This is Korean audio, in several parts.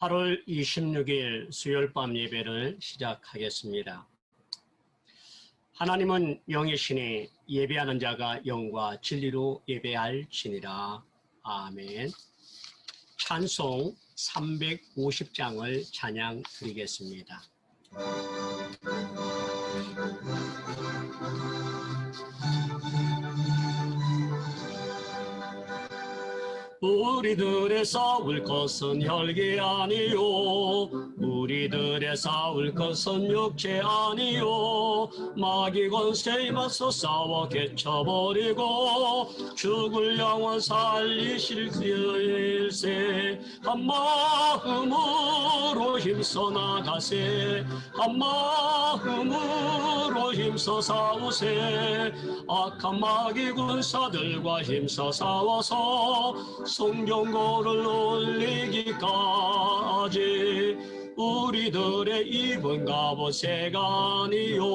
8월 26일 수요일 밤 예배를 시작하겠습니다. 하나님은 영이시니 예배하는 자가 영과 진리로 예배할지니라. 아멘. 찬송 350장을 찬양 드리겠습니다. 우리들의 싸울 것은 혈기 아니요, 우리들의 싸울 것은 육체 아니요, 마귀 권세에 맞서 싸워 개쳐버리고 죽을 영혼 살리실 일세. 한 마음으로 힘써 나가세, 한 마음으로 힘써 싸우세. 악한 마귀 군사들과 힘써 싸워서 성경고를 올리기까지 우리들의 입은 갑옷새가 아니요,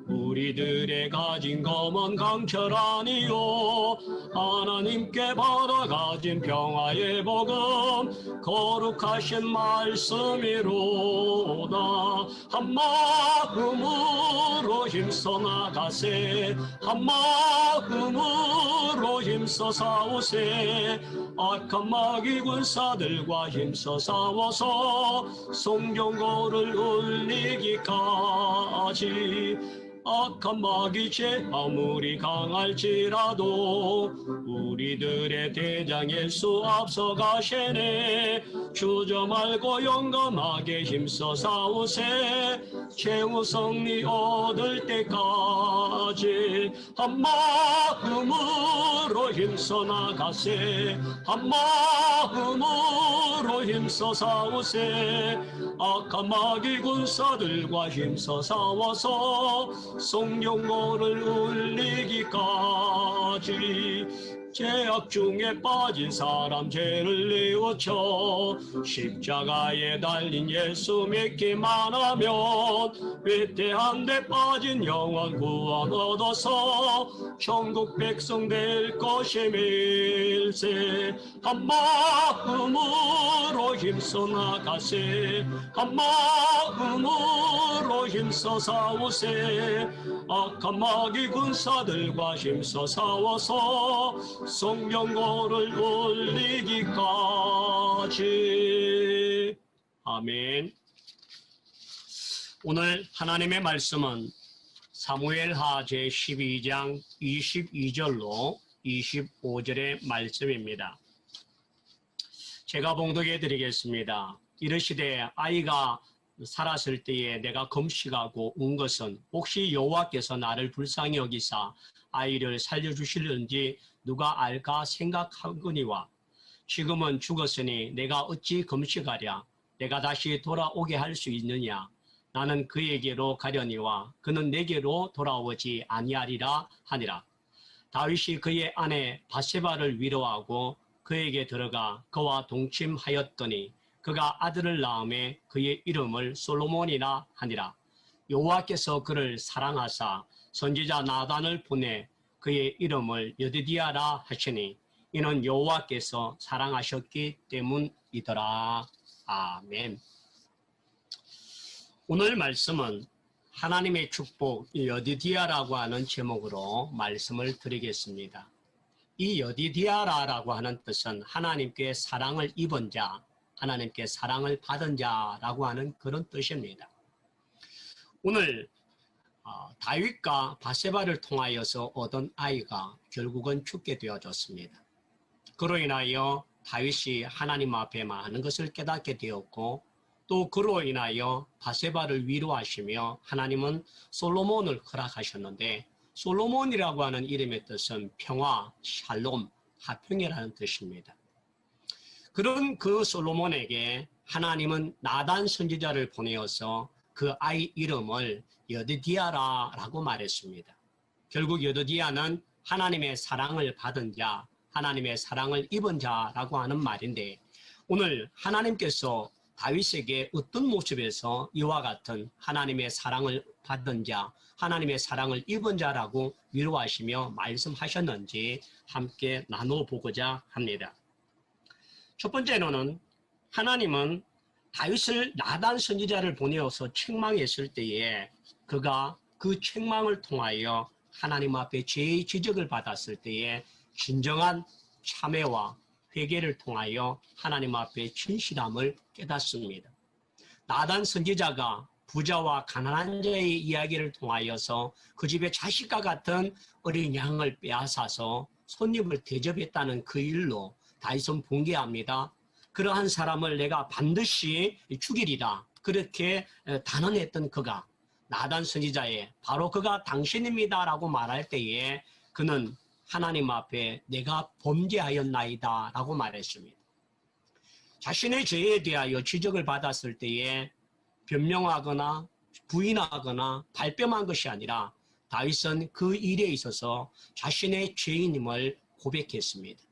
우리들의 가진 검은 강철 아니요, 하나님께 받아 가진 평화의 복음 거룩하신 말씀이로다. 한 마음으로 힘써 나가세, 한 마음으로 힘써 싸우세. 악한 마귀 군사들과 힘써 싸워서 성경고를 울리기까지. 악한 마귀 죄 아무리 강할지라도 우리들의 대장 예수 앞서 가시네. 주저 말고 용감하게 힘써 싸우세. 최후 승리 얻을 때까지 한 마음으로 힘써 나가세, 한 마음으로 힘써 싸우세. 악한 마귀 군사들과 힘써 싸워서 성경고를 울리기까지. 죄악 중에 빠진 사람 죄를 뉘우쳐 십자가에 달린 예수 믿기만 하면 위태한 데 빠진 영원 구원 얻어서 천국 백성 될 것임일세. 한 마음으로 힘써 나가세, 한 마음으로 힘써 싸우세. 악한 마귀 군사들과 힘써 싸워서 성경고를 올리기까지. 아멘. 오늘 하나님의 말씀은 사무엘하 제12장 22절로 25절의 말씀입니다. 제가 봉독해 드리겠습니다. 이르시되 아이가 살았을 때에 내가 금식하고 운 것은 혹시 여호와께서 나를 불쌍히 여기사 아이를 살려주실는지 누가 알까 생각하거니와 지금은 죽었으니 내가 어찌 금식하랴. 내가 다시 돌아오게 할 수 있느냐. 나는 그에게로 가려니와 그는 내게로 돌아오지 아니하리라 하니라. 다윗이 그의 아내 바세바를 위로하고 그에게 들어가 그와 동침하였더니 그가 아들을 낳음에 그의 이름을 솔로몬이라 하니라. 여호와께서 그를 사랑하사 선지자 나단을 보내 그의 이름을 여디디아라 하시니 이는 여호와께서 사랑하셨기 때문이더라. 아멘. 오늘 말씀은 하나님의 축복 여디디아라고 하는 제목으로 말씀을 드리겠습니다. 이 여디디아라라고 하는 뜻은 하나님께 사랑을 입은 자, 하나님께 사랑을 받은 자라고 하는 그런 뜻입니다. 오늘 다윗과 바세바를 통하여서 얻은 아이가 결국은 죽게 되어졌습니다. 그로 인하여 다윗이 하나님 앞에 많은 것을 깨닫게 되었고 또 그로 인하여 바세바를 위로하시며 하나님은 솔로몬을 허락하셨는데 솔로몬이라고 하는 이름의 뜻은 평화, 샬롬, 화평이라는 뜻입니다. 그런 그 솔로몬에게 하나님은 나단 선지자를 보내어서 그 아이 이름을 여디디아라라고 말했습니다. 결국 여디디아는 하나님의 사랑을 받은 자, 하나님의 사랑을 입은 자라고 하는 말인데 오늘 하나님께서 다윗에게 어떤 모습에서 이와 같은 하나님의 사랑을 받은 자, 하나님의 사랑을 입은 자라고 위로하시며 말씀하셨는지 함께 나눠보고자 합니다. 첫 번째로는 하나님은 다윗을 나단 선지자를 보내어서 책망했을 때에 그가 그 책망을 통하여 하나님 앞에 죄의 지적을 받았을 때에 진정한 참회와 회개를 통하여 하나님 앞에 진실함을 깨닫습니다. 나단 선지자가 부자와 가난한 자의 이야기를 통하여서 그 집에 자식과 같은 어린 양을 빼앗아서 손님을 대접했다는 그 일로 다윗은 분개합니다. 그러한 사람을 내가 반드시 죽이리라. 그렇게 단언했던 그가 나단 선지자에 바로 그가 당신입니다 라고 말할 때에 그는 하나님 앞에 내가 범죄하였나이다 라고 말했습니다. 자신의 죄에 대하여 지적을 받았을 때에 변명하거나 부인하거나 발뺌한 것이 아니라 다윗은 그 일에 있어서 자신의 죄인임을 고백했습니다.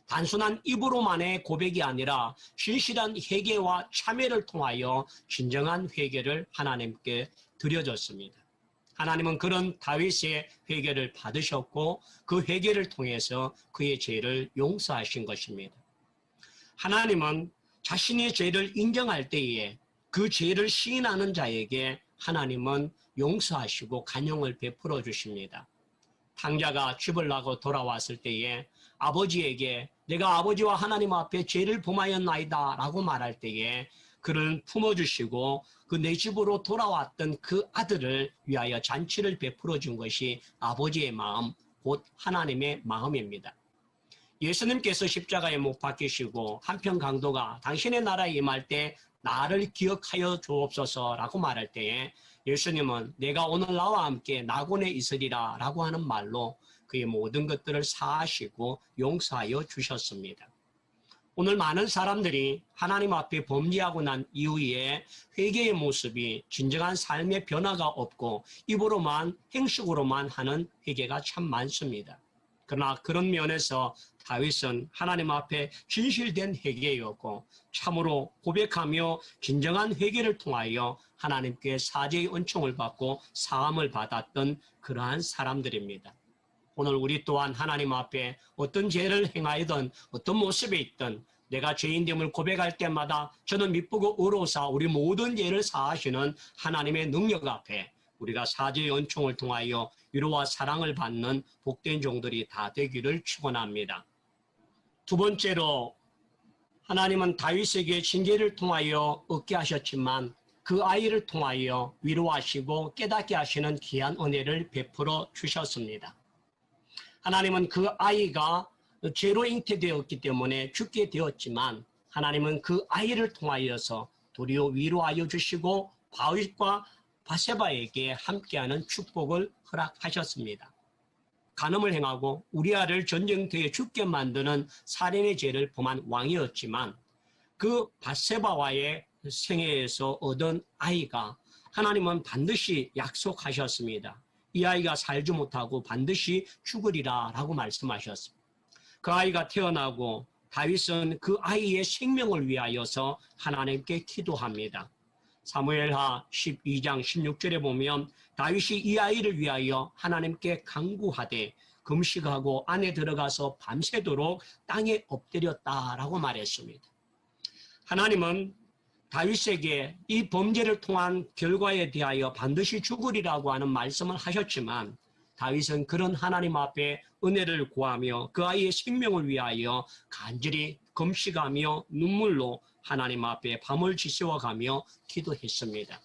단순한 입으로만의 고백이 아니라 진실한 회개와 참회를 통하여 진정한 회개를 하나님께 드려줬습니다. 하나님은 그런 다윗의 회개를 받으셨고 그 회개를 통해서 그의 죄를 용서하신 것입니다. 하나님은 자신의 죄를 인정할 때에 그 죄를 시인하는 자에게 하나님은 용서하시고 간용을 베풀어 주십니다. 탕자가 집을 나고 돌아왔을 때에 아버지에게 내가 아버지와 하나님 앞에 죄를 범하였나이다 라고 말할 때에 그를 품어주시고 그 내 집으로 돌아왔던 그 아들을 위하여 잔치를 베풀어 준 것이 아버지의 마음, 곧 하나님의 마음입니다. 예수님께서 십자가에 못 박히시고 한편 강도가 당신의 나라에 임할 때 나를 기억하여 주옵소서라고 말할 때에 예수님은 내가 오늘 나와 함께 낙원에 있으리라 라고 하는 말로 그의 모든 것들을 사하시고 용서하여 주셨습니다. 오늘 많은 사람들이 하나님 앞에 범죄하고 난 이후에 회개의 모습이 진정한 삶의 변화가 없고 입으로만 행식으로만 하는 회개가 참 많습니다. 그러나 그런 면에서 다윗은 하나님 앞에 진실된 회개였고 참으로 고백하며 진정한 회개를 통하여 하나님께 사죄의 은총을 받고 사함을 받았던 그러한 사람들입니다. 오늘 우리 또한 하나님 앞에 어떤 죄를 행하여든 어떤 모습에 있든 내가 죄인됨을 고백할 때마다 저는 미쁘고 의로우사 우리 모든 죄를 사하시는 하나님의 능력 앞에 우리가 사죄의 은총을 통하여 위로와 사랑을 받는 복된 종들이 다 되기를 축원합니다. 두 번째로 하나님은 다윗에게 징계를 통하여 얻게 하셨지만 그 아이를 통하여 위로하시고 깨닫게 하시는 귀한 은혜를 베풀어 주셨습니다. 하나님은 그 아이가 죄로 잉태되었기 때문에 죽게 되었지만 하나님은 그 아이를 통하여서 도리어 위로하여 주시고 다윗과 바세바에게 함께하는 축복을 허락하셨습니다. 간음을 행하고 우리아를 전쟁터에 죽게 만드는 살인의 죄를 범한 왕이었지만 그 바세바와의 생애에서 얻은 아이가 하나님은 반드시 약속하셨습니다. 이 아이가 살지 못하고 반드시 죽으리라 라고 말씀하셨습니다. 그 아이가 태어나고 다윗은 그 아이의 생명을 위하여서 하나님께 기도합니다. 사무엘하 12장 16절에 보면 다윗이 이 아이를 위하여 하나님께 간구하되 금식하고 안에 들어가서 밤새도록 땅에 엎드렸다라고 말했습니다. 하나님은 다윗에게 이 범죄를 통한 결과에 대하여 반드시 죽으리라고 하는 말씀을 하셨지만 다윗은 그런 하나님 앞에 은혜를 구하며 그 아이의 생명을 위하여 간절히 금식하며 눈물로 하나님 앞에 밤을 지새워가며 기도했습니다.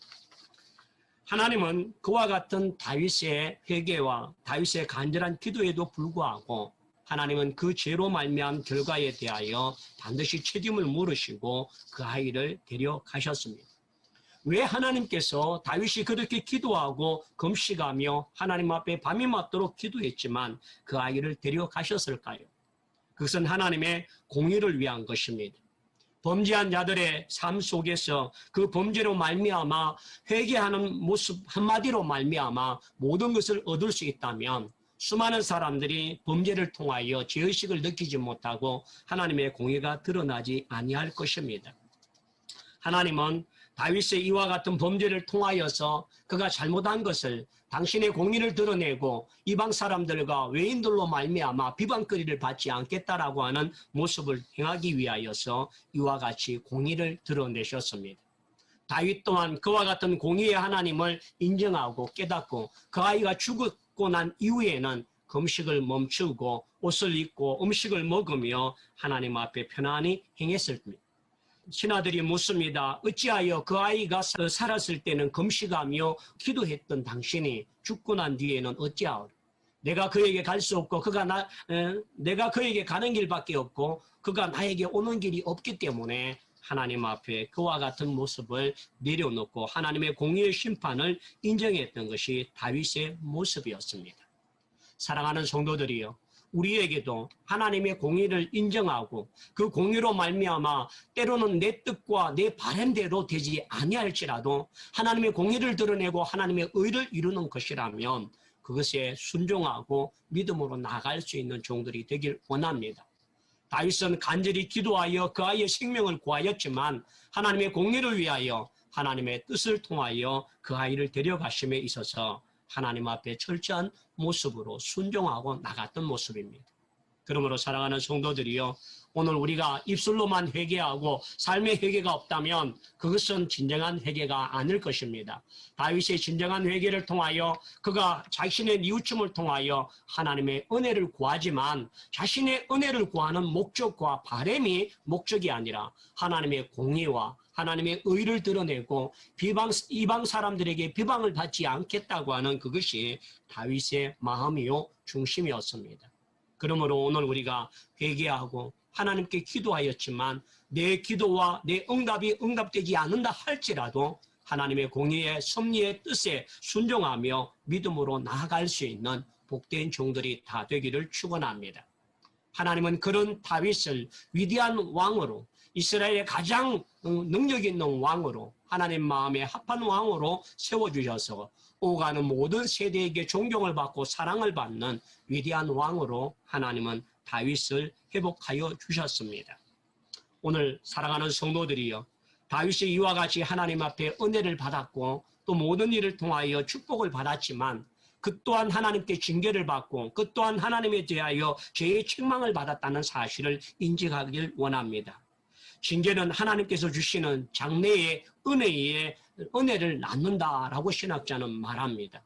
하나님은 그와 같은 다윗의 회개와 다윗의 간절한 기도에도 불구하고 하나님은 그 죄로 말미암은 결과에 대하여 반드시 책임을 물으시고 그 아이를 데려가셨습니다. 왜 하나님께서 다윗이 그렇게 기도하고 금식하며 하나님 앞에 밤이 맞도록 기도했지만 그 아이를 데려가셨을까요? 그것은 하나님의 공의를 위한 것입니다. 범죄한 자들의 삶 속에서 그 범죄로 말미암아 회개하는 모습 한마디로 말미암아 모든 것을 얻을 수 있다면 수많은 사람들이 범죄를 통하여 죄의식을 느끼지 못하고 하나님의 공의가 드러나지 아니할 것입니다. 하나님은 다윗의 이와 같은 범죄를 통하여서 그가 잘못한 것을 당신의 공의를 드러내고 이방 사람들과 외인들로 말미암아 비방거리를 받지 않겠다라고 하는 모습을 행하기 위하여서 이와 같이 공의를 드러내셨습니다. 다윗 또한 그와 같은 공의의 하나님을 인정하고 깨닫고 그 아이가 죽고 난 이후에는 금식을 멈추고 옷을 입고 음식을 먹으며 하나님 앞에 편안히 행했을 겁니다. 신하들이 묻습니다. 어찌하여 그 아이가 살았을 때는 금식하며 기도했던 당신이 죽고 난 뒤에는 어찌하오? 내가 그에게 갈 수 없고 내가 그에게 가는 길밖에 없고 그가 나에게 오는 길이 없기 때문에 하나님 앞에 그와 같은 모습을 내려놓고 하나님의 공의의 심판을 인정했던 것이 다윗의 모습이었습니다. 사랑하는 성도들이여, 우리에게도 하나님의 공의를 인정하고 그 공의로 말미암아 때로는 내 뜻과 내 바람대로 되지 아니할지라도 하나님의 공의를 드러내고 하나님의 의를 이루는 것이라면 그것에 순종하고 믿음으로 나아갈 수 있는 종들이 되길 원합니다. 다윗은 간절히 기도하여 그 아이의 생명을 구하였지만 하나님의 공의를 위하여 하나님의 뜻을 통하여 그 아이를 데려가심에 있어서 하나님 앞에 철저한 모습으로 순종하고 나갔던 모습입니다. 그러므로 사랑하는 성도들이여, 오늘 우리가 입술로만 회개하고 삶의 회개가 없다면 그것은 진정한 회개가 아닐 것입니다. 다윗의 진정한 회개를 통하여 그가 자신의 뉘우침을 통하여 하나님의 은혜를 구하지만 자신의 은혜를 구하는 목적과 바람이 목적이 아니라 하나님의 공의와 하나님의 의를 드러내고 이방 사람들에게 비방을 받지 않겠다고 하는 그것이 다윗의 마음이요 중심이었습니다. 그러므로 오늘 우리가 회개하고 하나님께 기도하였지만 내 기도와 내 응답이 응답되지 않는다 할지라도 하나님의 공의의 섭리의 뜻에 순종하며 믿음으로 나아갈 수 있는 복된 종들이 다 되기를 축원합니다. 하나님은 그런 다윗을 위대한 왕으로, 이스라엘의 가장 능력 있는 왕으로, 하나님 마음에 합한 왕으로 세워주셔서 오가는 모든 세대에게 존경을 받고 사랑을 받는 위대한 왕으로 하나님은 다윗을 회복하여 주셨습니다. 오늘 사랑하는 성도들이여, 다윗이 이와 같이 하나님 앞에 은혜를 받았고 또 모든 일을 통하여 축복을 받았지만 그 또한 하나님께 징계를 받고 그 또한 하나님에 대하여 죄의 책망을 받았다는 사실을 인식하길 원합니다. 징계는 하나님께서 주시는 장래의 은혜를 낳는다라고 신학자는 말합니다.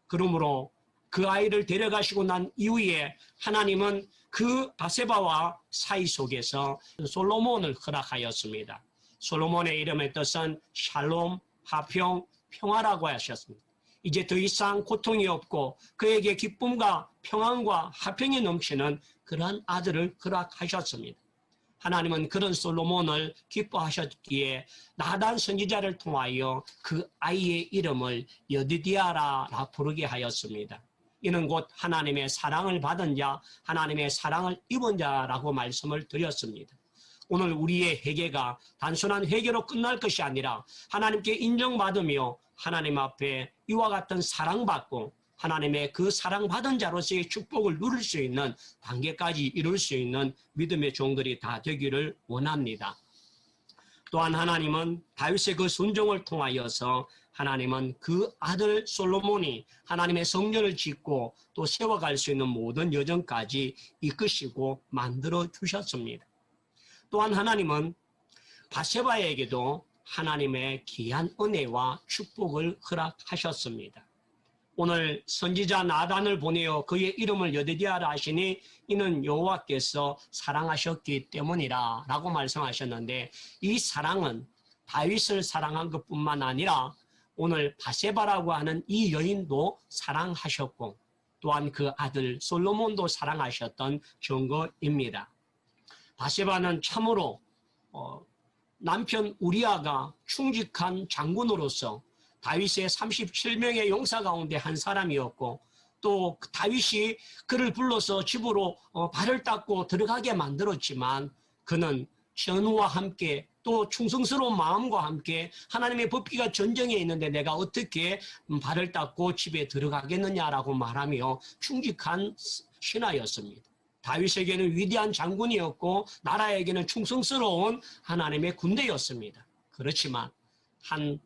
그러므로 그 아이를 데려가시고 난 이후에 하나님은 그 바세바와 사이 속에서 솔로몬을 허락하였습니다. 솔로몬의 이름의 뜻은 샬롬, 화평, 평화라고 하셨습니다. 이제 더 이상 고통이 없고 그에게 기쁨과 평안과 화평이 넘치는 그러한 아들을 허락하셨습니다. 하나님은 그런 솔로몬을 기뻐하셨기에 나단 선지자를 통하여 그 아이의 이름을 여디디아라 부르게 하였습니다. 이는 곧 하나님의 사랑을 받은 자, 하나님의 사랑을 입은 자라고 말씀을 드렸습니다. 오늘 우리의 회개가 단순한 회개로 끝날 것이 아니라 하나님께 인정받으며 하나님 앞에 이와 같은 사랑받고 하나님의 그 사랑받은 자로서의 축복을 누릴 수 있는 단계까지 이룰 수 있는 믿음의 종들이 다 되기를 원합니다. 또한 하나님은 다윗의 그 순종을 통하여서 하나님은 그 아들 솔로몬이 하나님의 성전을 짓고 또 세워갈 수 있는 모든 여정까지 이끄시고 만들어 주셨습니다. 또한 하나님은 바세바에게도 하나님의 귀한 은혜와 축복을 허락하셨습니다. 오늘 선지자 나단을 보내어 그의 이름을 여디디아라 하시니 이는 여호와께서 사랑하셨기 때문이라 라고 말씀하셨는데, 이 사랑은 다윗을 사랑한 것뿐만 아니라 오늘 바세바라고 하는 이 여인도 사랑하셨고 또한 그 아들 솔로몬도 사랑하셨던 증거입니다. 바세바는 참으로 남편 우리아가 충직한 장군으로서 다윗의 37명의 용사 가운데 한 사람이었고 또 다윗이 그를 불러서 집으로 발을 닦고 들어가게 만들었지만 그는 전우와 함께 또 충성스러운 마음과 함께 하나님의 법궤가 전쟁에 있는데 내가 어떻게 발을 닦고 집에 들어가겠느냐라고 말하며 충직한 신하였습니다. 다윗에게는 위대한 장군이었고 나라에게는 충성스러운 하나님의 군대였습니다. 그렇지만 한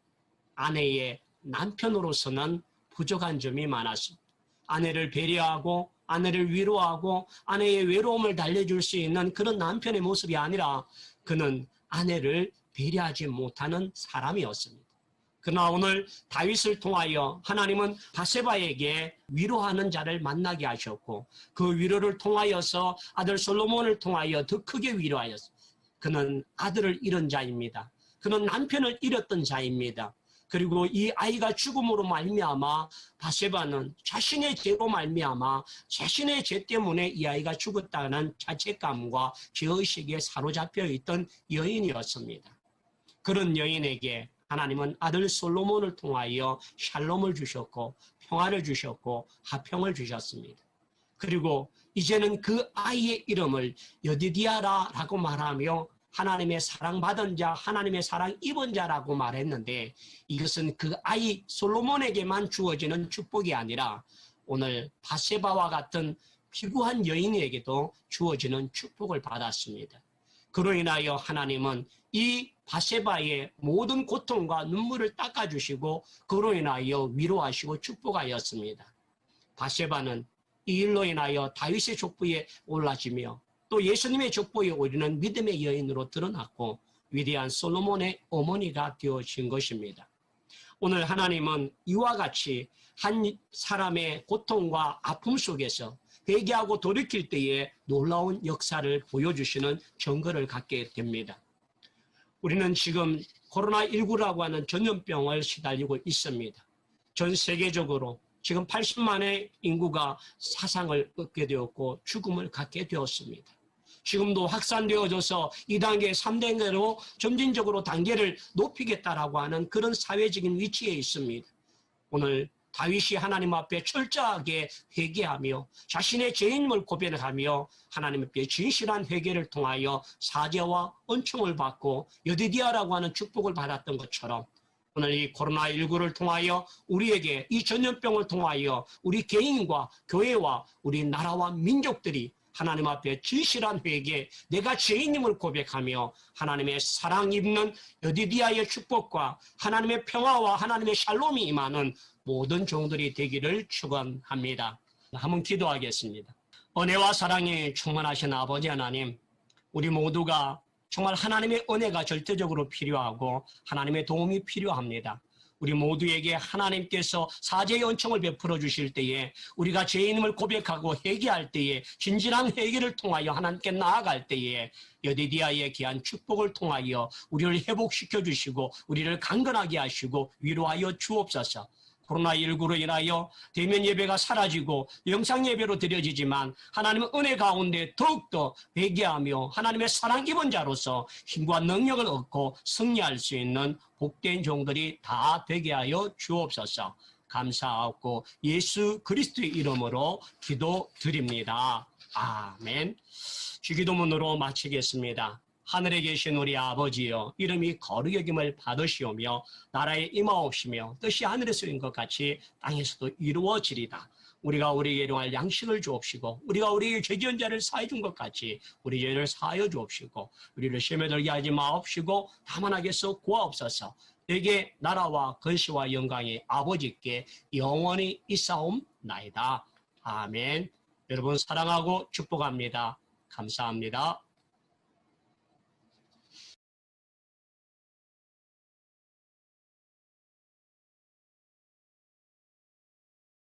아내의 남편으로서는 부족한 점이 많았습니다. 아내를 배려하고 아내를 위로하고 아내의 외로움을 달래줄 수 있는 그런 남편의 모습이 아니라 그는 아내를 배려하지 못하는 사람이었습니다. 그러나 오늘 다윗을 통하여 하나님은 바세바에게 위로하는 자를 만나게 하셨고 그 위로를 통하여서 아들 솔로몬을 통하여 더 크게 위로하였습니다. 그는 아들을 잃은 자입니다. 그는 남편을 잃었던 자입니다. 그리고 이 아이가 죽음으로 말미암아 바세바는 자신의 죄로 말미암아 자신의 죄 때문에 이 아이가 죽었다는 자책감과 죄의식에 사로잡혀 있던 여인이었습니다. 그런 여인에게 하나님은 아들 솔로몬을 통하여 샬롬을 주셨고 평화를 주셨고 화평을 주셨습니다. 그리고 이제는 그 아이의 이름을 여디디아라라고 말하며 하나님의 사랑받은 자, 하나님의 사랑 입은 자라고 말했는데 이것은 그 아이 솔로몬에게만 주어지는 축복이 아니라 오늘 바세바와 같은 피구한 여인에게도 주어지는 축복을 받았습니다. 그로 인하여 하나님은 이 바세바의 모든 고통과 눈물을 닦아주시고 그로 인하여 위로하시고 축복하였습니다. 바세바는 이 일로 인하여 다윗의 족보에 올라지며 또 예수님의 족보에 오르는 믿음의 여인으로 드러났고 위대한 솔로몬의 어머니가 되어진 것입니다. 오늘 하나님은 이와 같이 한 사람의 고통과 아픔 속에서 회개하고 돌이킬 때에 놀라운 역사를 보여주시는 증거를 갖게 됩니다. 우리는 지금 코로나19라고 하는 전염병을 시달리고 있습니다. 전 세계적으로 지금 80만의 인구가 사상을 얻게 되었고 죽음을 갖게 되었습니다. 지금도 확산되어져서 2단계, 3단계로 점진적으로 단계를 높이겠다라고 하는 그런 사회적인 위치에 있습니다. 오늘 다윗이 하나님 앞에 철저하게 회개하며 자신의 죄인임을 고백하며 하나님 앞에 진실한 회개를 통하여 사죄와 은총을 받고 여디디아라고 하는 축복을 받았던 것처럼 오늘 이 코로나19를 통하여 우리에게 이 전염병을 통하여 우리 개인과 교회와 우리 나라와 민족들이 하나님 앞에 진실한 회개, 내가 죄인임을 고백하며 하나님의 사랑 입는 여디디아의 축복과 하나님의 평화와 하나님의 샬롬이 임하는 모든 종들이 되기를 축원합니다. 한번 기도하겠습니다. 은혜와 사랑이 충만하신 아버지 하나님, 우리 모두가 정말 하나님의 은혜가 절대적으로 필요하고 하나님의 도움이 필요합니다. 우리 모두에게 하나님께서 사죄의 은총을 베풀어 주실 때에 우리가 죄인임을 고백하고 회개할 때에 진실한 회개를 통하여 하나님께 나아갈 때에 여디디아의 귀한 축복을 통하여 우리를 회복시켜 주시고 우리를 강건하게 하시고 위로하여 주옵소서. 코로나19로 인하여 대면 예배가 사라지고 영상 예배로 드려지지만 하나님의 은혜 가운데 더욱더 회개하며 하나님의 사랑 입은 자로서 힘과 능력을 얻고 승리할 수 있는 복된 종들이 다 되게 하여 주옵소서. 감사하고 예수 그리스도의 이름으로 기도드립니다. 아멘. 주기도문으로 마치겠습니다. 하늘에 계신 우리 아버지여, 이름이 거룩히 여김을 받으시오며 나라에 임하옵시며 뜻이 하늘에서인 것 같이 땅에서도 이루어지리다. 우리가 우리에게 일용할 양식을 주옵시고 우리가 우리에게 죄지은 자를 사해 준 것 같이 우리 죄를 사하여 주옵시고 우리를 시험에 들게 하지 마옵시고 다만 하게서 구하옵소서. 내게 나라와 근시와 영광이 아버지께 영원히 있사옵나이다. 아멘. 여러분 사랑하고 축복합니다. 감사합니다.